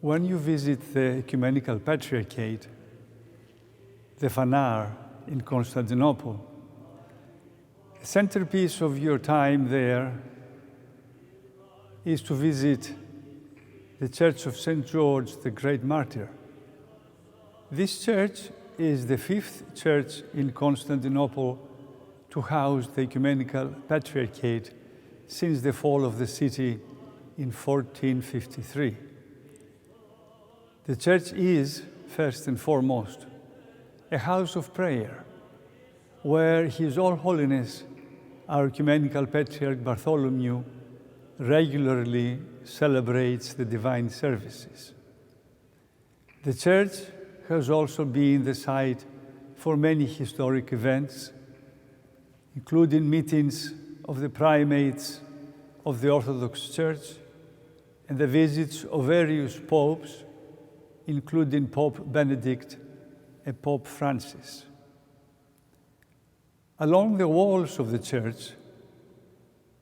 When you visit the Ecumenical Patriarchate, the Phanar in Constantinople, the centerpiece of your time there is to visit the Church of St. George, the Great Martyr. This church is the 5th church in Constantinople to house the Ecumenical Patriarchate since the fall of the city in 1453. The church is, first and foremost, a house of prayer where His All Holiness, our Ecumenical Patriarch Bartholomew, regularly celebrates the divine services. The church has also been the site for many historic events, including meetings of the primates of the Orthodox Church and the visits of various popes, including Pope Benedict and Pope Francis. Along the walls of the church,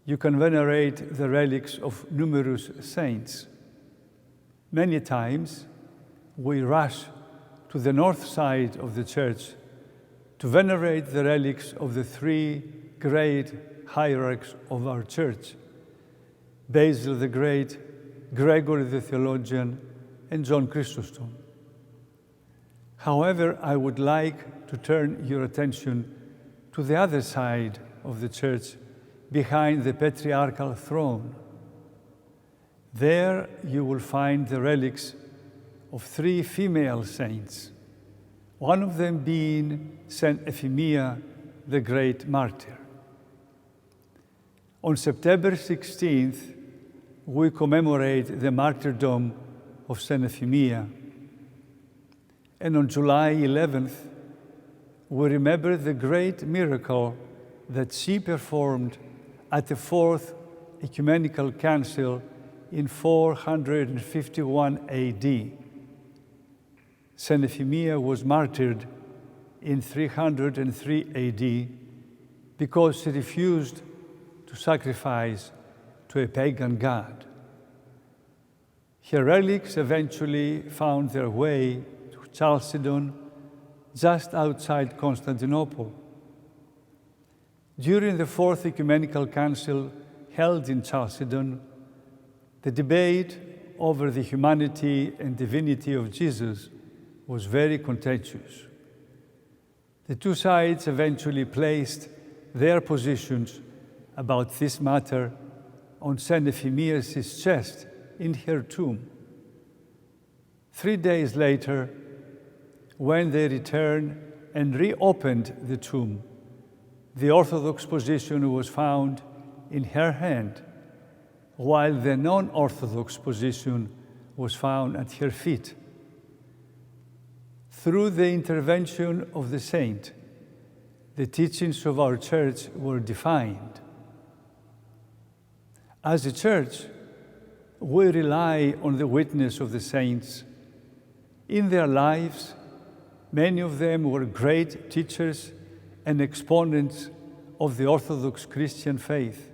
you can venerate the relics of numerous saints. Many times, we rush to the north side of the church to venerate the relics of the 3 great hierarchs of our church, Basil the Great, Gregory the Theologian, and John Chrysostom. However, I would like to turn your attention to the other side of the church, behind the patriarchal throne. There you will find the relics of 3 female saints, one of them being Saint Euphemia, the great martyr. On September 16th, we commemorate the martyrdom of Saint Euphemia. And on July 11th, we remember the great miracle that she performed at the 4th Ecumenical Council in 451 AD. Saint Euphemia was martyred in 303 AD because she refused to sacrifice to a pagan god. Her relics eventually found their way to Chalcedon, just outside Constantinople. During the 4th Ecumenical Council held in Chalcedon, the debate over the humanity and divinity of Jesus was very contentious. The two sides eventually placed their positions about this matter on Saint Euphemia's chest in her tomb. 3 days later, when they returned and reopened the tomb, the Orthodox position was found in her hand, while the non-Orthodox position was found at her feet. Through the intervention of the saint, the teachings of our church were defined. As a church, we rely on the witness of the saints. In their lives, many of them were great teachers and exponents of the Orthodox Christian faith.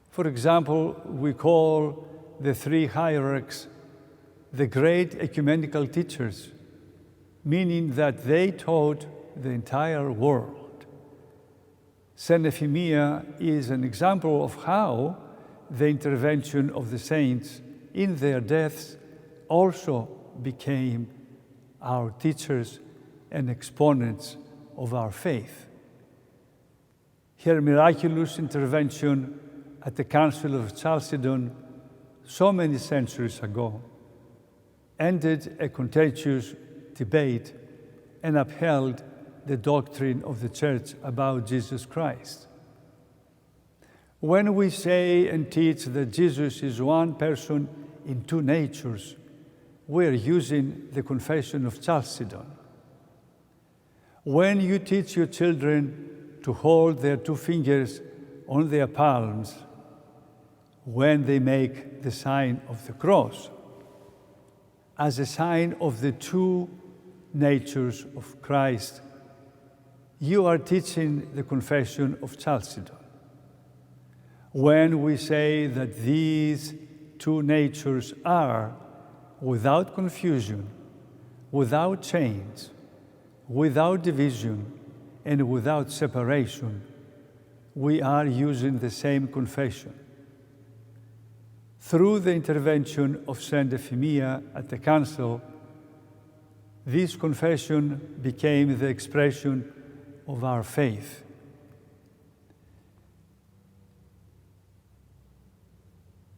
For example, we call the 3 hierarchs the great ecumenical teachers, meaning that they taught the entire world. Saint Euphemia is an example of how the intervention of the saints in their deaths also became our teachers and exponents of our faith. Her miraculous intervention at the Council of Chalcedon so many centuries ago ended a contentious debate and upheld the doctrine of the Church about Jesus Christ. When we say and teach that Jesus is one person in 2 natures, we are using the Confession of Chalcedon. When you teach your children to hold their 2 fingers on their palms, when they make the sign of the cross, as a sign of the 2 natures of Christ, you are teaching the Confession of Chalcedon. When we say that these 2 natures are without confusion, without change, without division, and without separation, we are using the same confession. Through the intervention of Saint Euphemia at the Council, this confession became the expression of our faith.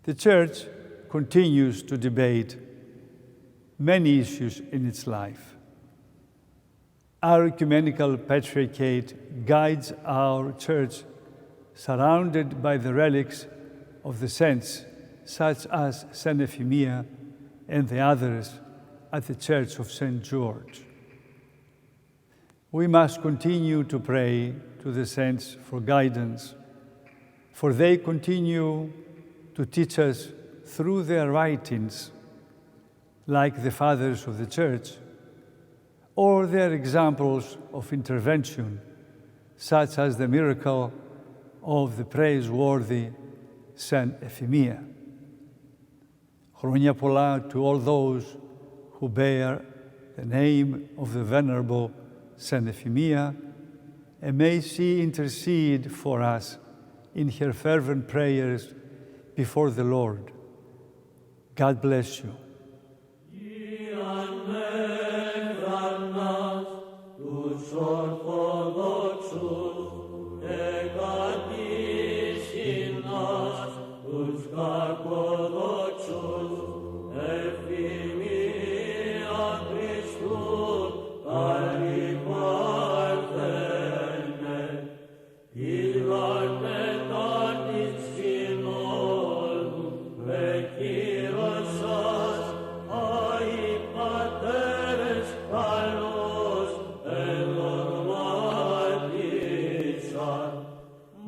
The Church continues to debate many issues in its life. Our ecumenical patriarchate guides our Church, surrounded by the relics of the saints, such as Saint Euphemia and the others at the Church of St. George. We must continue to pray to the saints for guidance, for they continue to teach us through their writings, like the Fathers of the Church, or their examples of intervention, such as the miracle of the praiseworthy Saint Euphemia. Χρόνια πολλά to all those who bear the name of the Venerable Saint Euphemia, and may she intercede for us in her fervent prayers before the Lord. God bless you.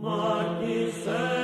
Martyr